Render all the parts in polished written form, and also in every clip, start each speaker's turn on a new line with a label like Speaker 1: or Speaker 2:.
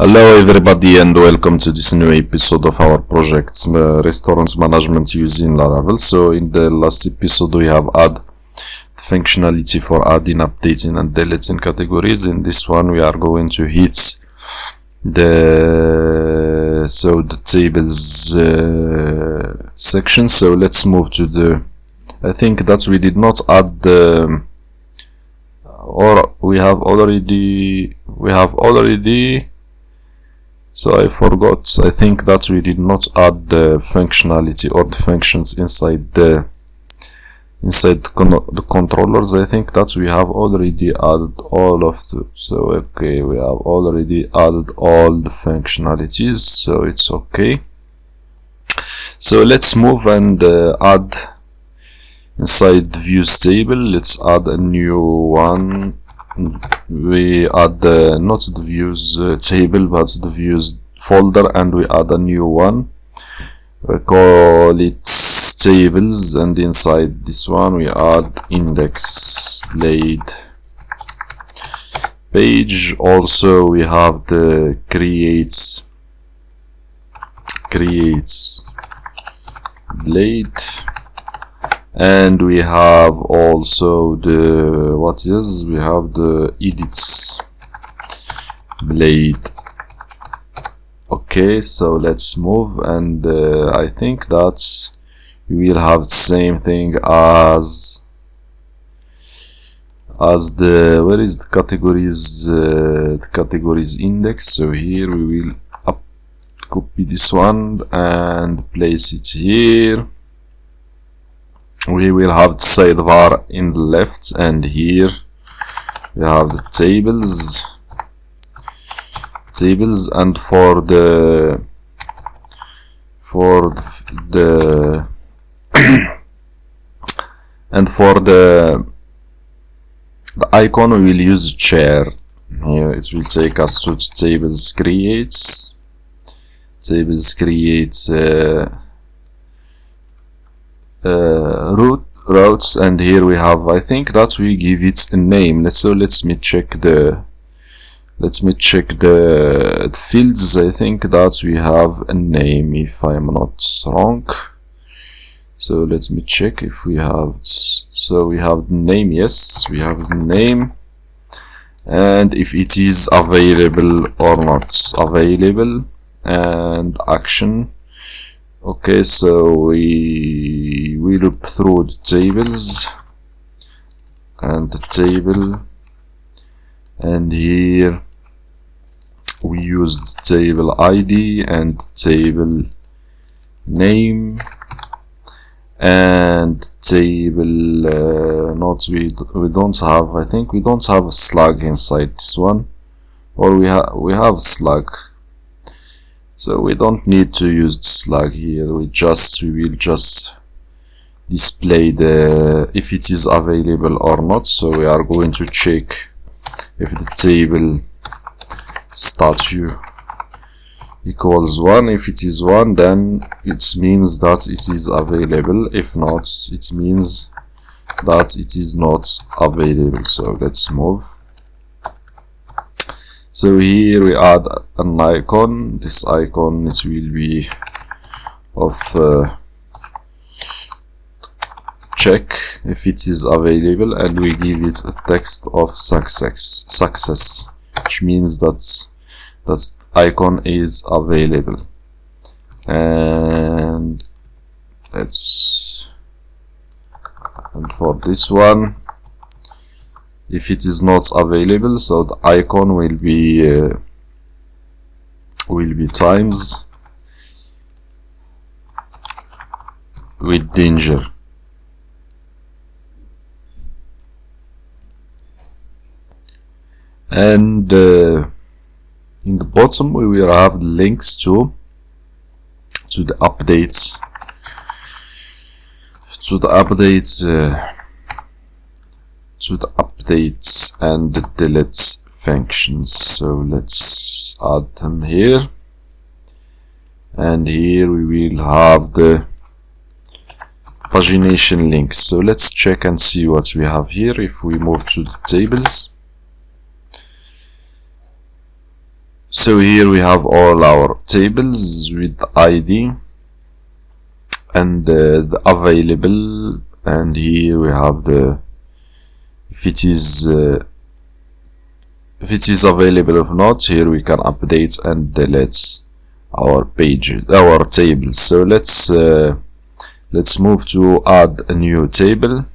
Speaker 1: Hello everybody and welcome to this new episode of our project Restaurant Management using Laravel. So in the last episode we have added functionality for adding, updating and deleting categories. In this one we are going to hit the tables section. So let's move to the, I think that we did not add the, or we have already, so I forgot. I think that we did not add the functionality or the functions inside the controllers. I think that we have already added all of the, so okay, we have already added all the functionalities, so it's okay. So let's move and add inside the views table. Let's add a new one. We add not the views table but the views folder, and we add a new one. We call it tables, and inside this one we add index blade page. Also we have the creates blade, and we have also the we have the edits blade. Okay, so let's move, and I think that we will have the same thing as the, where is the categories index. So here we will copy this one and place it here. We will have the sidebar in the left, and here we have the tables, and for the and for the icon we will use chair. Here it will take us to tables creates routes, and here we have, I think that we give it a name. Let me check the fields. I think that we have a name, if I am not wrong. So let me check if we have, so we have the name. Yes, we have the name, and if it is available or not available, and action. Okay, so we look through the tables and the table, and here we use the table ID and the table name and table we don't have, I think we don't have a slug inside this one, or we have slug. So we don't need to use the slug here. We will just display the, if it is available or not. So we are going to check if the table statue equals 1. If it is 1, then it means that it is available. If not, it means that it is not available. So let's move. So here we add an icon. This icon, it will be of check if it is available, and we give it a text of success, which means that icon is available. And for this one, if it is not available, so the icon will be times with danger. And in the bottom we will have the links to the updates, and the delete functions. So let's add them here, and here we will have the pagination links. So let's check and see what we have here. If we move to the tables, So So here we have all our tables with ID and the available, and here we have the if it is available. If not, here we can update and delete our tables. So let's move to add a new table.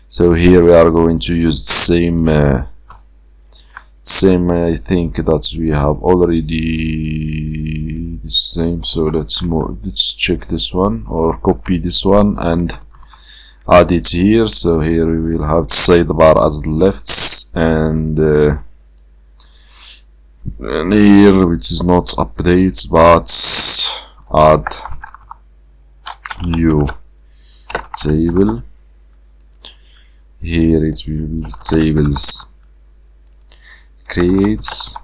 Speaker 1: So here we are going to use the same I think that we have already the same. So let's check this one or copy this one and add it here. So here we will have the sidebar as left, and here which is not update but add new table. Here it will be tables creates.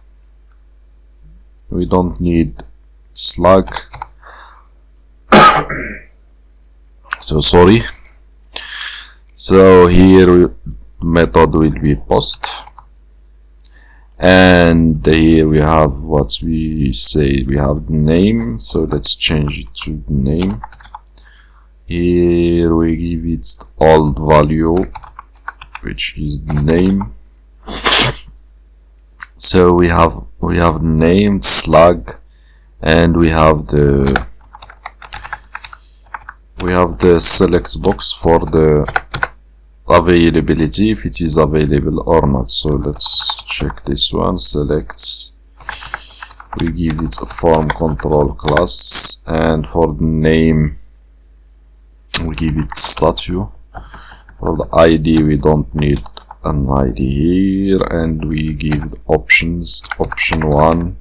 Speaker 1: We don't need slug. So sorry. So here method will be post, and here we have what we say. We have the name, so let's change it to the name. Here we give it old value, which is the name. So we have name, slug, and we have the select box for the availability, if it is available or not. So let's check this one. Select, we give it a form control class, and for the name we give it statue. For the ID we don't need an ID here, and we give the options. Option 1,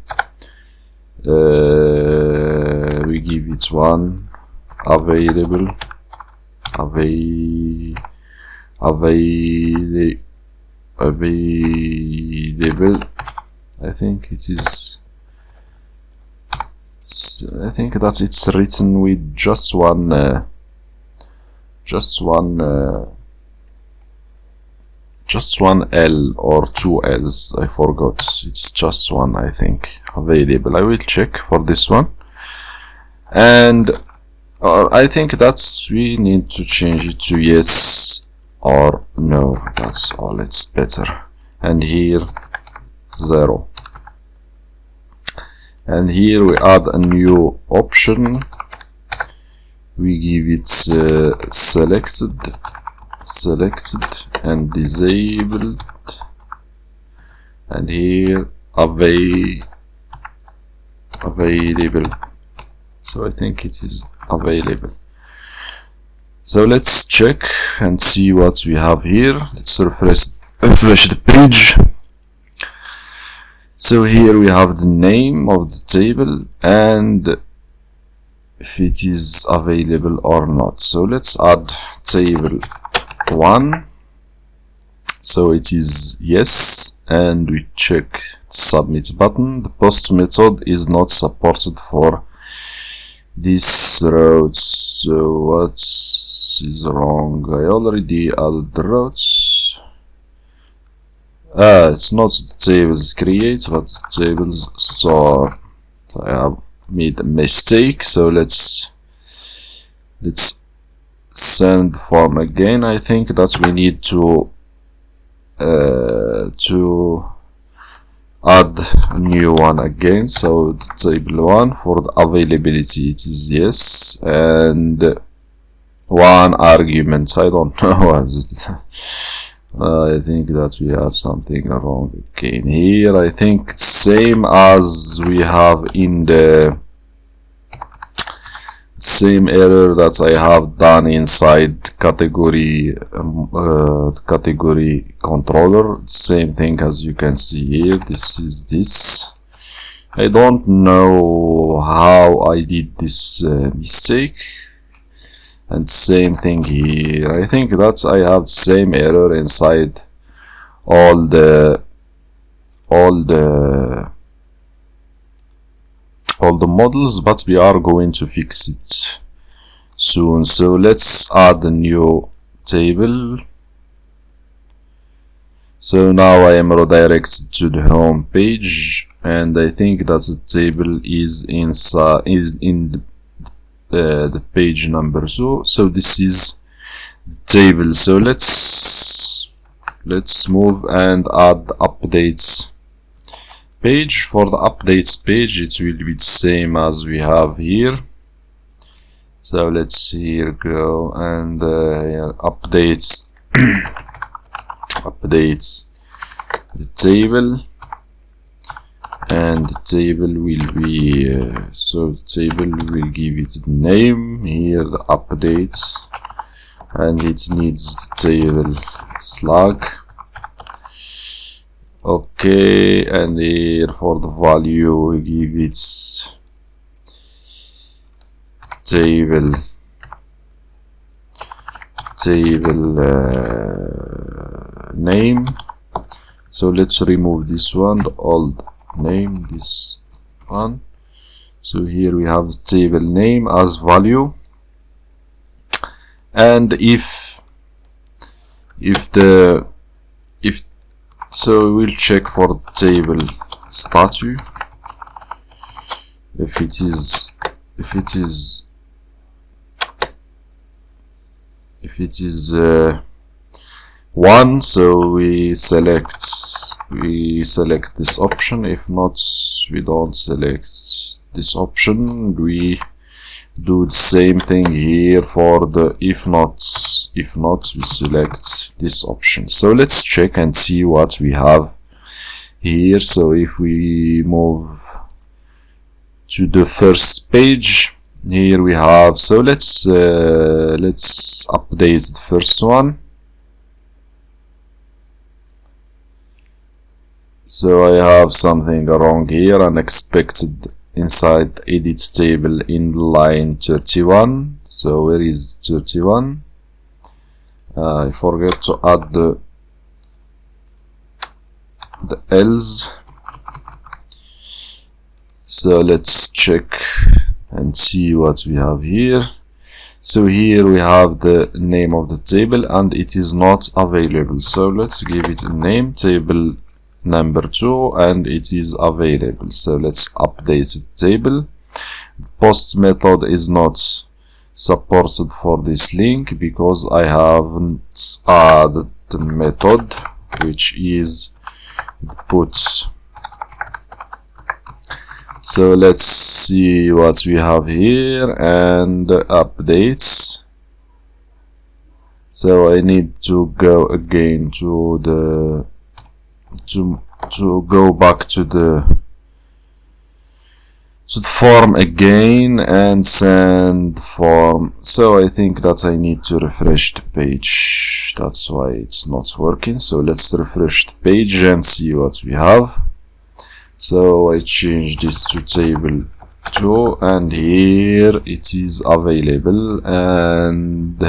Speaker 1: we give it 1 available, I think it is. I think that it's written with just one L or 2 L's. I forgot. It's just one, I think. Available. I will check for this one. And I think that's we need to change it to yes or no. That's all. It's better. And here 0. And here we add a new option. We give it selected and disabled, and here available. So I think it is available. So let's check and see what we have here. Let's refresh the page. So here we have the name of the table and if it is available or not. So let's add table 1. So it is yes, and we check the submit button. The post method is not supported for this route. So what is wrong? I already added the routes. It's not the tables create but the tables store. So I have made a mistake. So let's send form again. I think that we need to add a new one again. So the table 1 for the availability it is yes, and 1 argument. I don't know what is it. I think that we have something wrong again here. I think same as we have in the same error that I have done inside category category controller. Same thing as you can see here. This is this. I don't know how I did this mistake. And same thing here. I think that I have same error inside all the models, but we are going to fix it soon. So let's add a new table. So now I am redirected to the home page, and I think that the table is inside in the page number 2. So this is the table. So let's move and add updates page. For the updates page, it will be the same as we have here. So let's here go and here, updates updates the table, and the table will be so the table will give it a name here, the updates, and it needs the table slug. Okay, and here for the value we give it table name. So let's remove this one, the old name, this one. So here we have the table name as value, and if so we'll check for the table status if it is 1, so we select this option. If not, we don't select this option. We do the same thing here for the if not we select this option. So let's check and see what we have here. So if we move to the first page, here we have, so let's update the first one. So I have something wrong here, unexpected inside edit table in line 31. So where is 31? I forget to add the else. So let's check and see what we have here. So here we have the name of the table and it is not available. So let's give it a name, table number 2, and it is available. So let's update the table. The post method is not supported for this link because I haven't added the method, which is put. So let's see what we have here, and updates. So I need to go again to the to go back to the form again and send form. So I think that I need to refresh the page. That's why it's not working. So let's refresh the page and see what we have. So I change this to table 2, and here it is available, and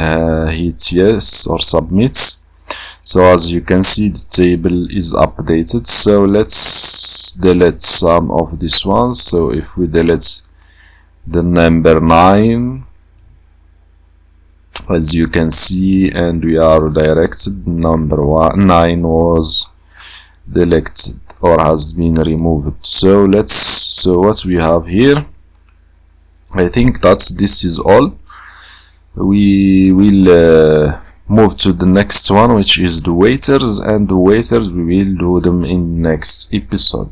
Speaker 1: hit yes or submit. So as you can see, the table is updated. So let's delete some of these ones. So if we delete the number 9, as you can see, and we are redirected, number 9 was deleted or has been removed. So what we have here, I think that this is all. We will move to the next one, which is the waiters, and the waiters we will do them in next episode.